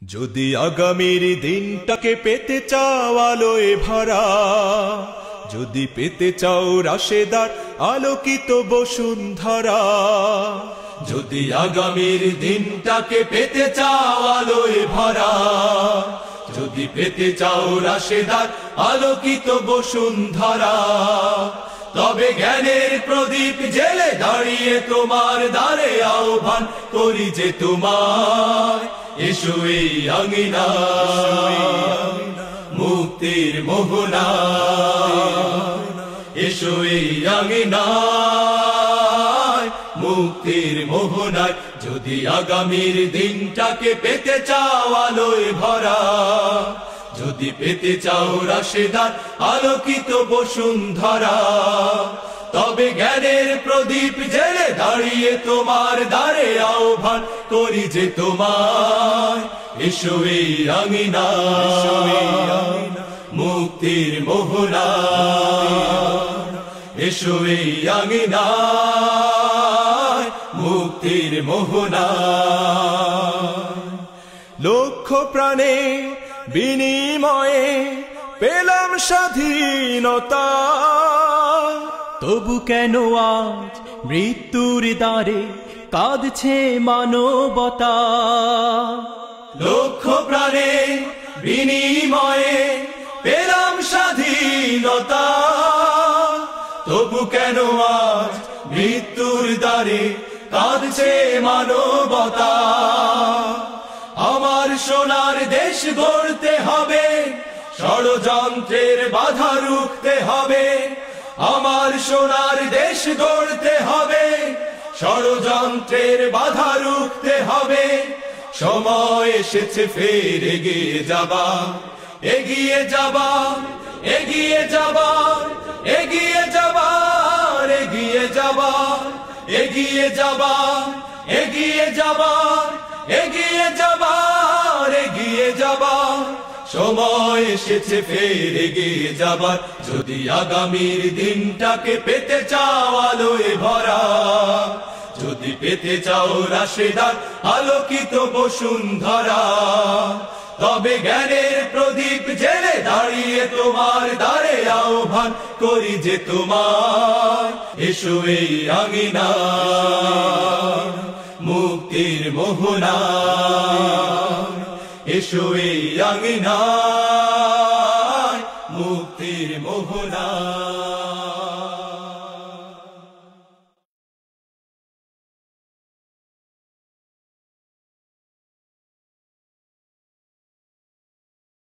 যদি আগামীর দিনটাকে পেতে চাও আলোয় ভরা, যদি পেতে চাও রাশেদার আলোকিত বসুন্ধরা, যদি আগামীর দিনটাকে পেতে চাও আলোয় ভরা, যদি পেতে চাও রাশেদার আলোকিত বসুন্ধরা, তবে জ্ঞানের প্রদীপ জেলে দাঁড়িয়ে তোমার দ্বারে আহ্বান করি যে তোমায়, এসো এই আঙিনায় মুক্তির মোহনায়, এসো এই আঙিনায় মুক্তির মোহনায়। যদি আগামীর দিনটাকে পেতে চাও আলোয় ভরা, যদি পেতে চাও রাশেদার আলোকিত বসুন্ধরা, তবে জ্ঞানের প্রদীপ জেলে দাঁড়িয়ে তোমার দ্বারে আহ্বান করি যে তোমায়, এসো এই আঙিনায় মুক্তির মোহনায়, এসো এই আঙিনায় মুক্তির মোহনায়। লক্ষ প্রাণে বিনিময়ে পেলাম স্বাধীনতা, তবু কেন আজ মৃত্যুর দ্বারে কাঁদছে মানবতা? লক্ষ প্রাণে বিনিময়ে পেলাম স্বাধীনতা, তবু কেন আজ মৃত্যুর দ্বারে কাঁদছে মানবতা? আমার সোনার দেশ গড়তে হবে, ষড়যন্ত্রের বাধা রুখতে হবে। আমার সোনার দেশ গড়তে হবে, ষড়যন্ত্রের বাধা রুখতে হবে। সময় এসেছে ফের এগিয়ে যাবার, এগিয়ে যাবার, এগিয়ে যাবার, এগিয়ে যাবার, এগিয়ে যাবার, এগিয়ে যাবার, এগিয়ে যাবার, এগিয়ে যাবার, এগিয়ে যাবার। সময় এসেছে ফের এগিয়ে যাবার। যদি আগামীর দিনটাকে পেতে চাও আলোয় ভরা, যদি পেতে চাও রাশেদার আলোকিত বসুন্ধরা, তবে জ্ঞানের প্রদীপ জেলে দাঁড়িয়ে তোমার দ্বারে আহ্বান করি যে তোমায়, এসো এই আঙিনায় মুক্তির মোহনায়, এসো এই আঙিনায় মুক্তির মোহনায়।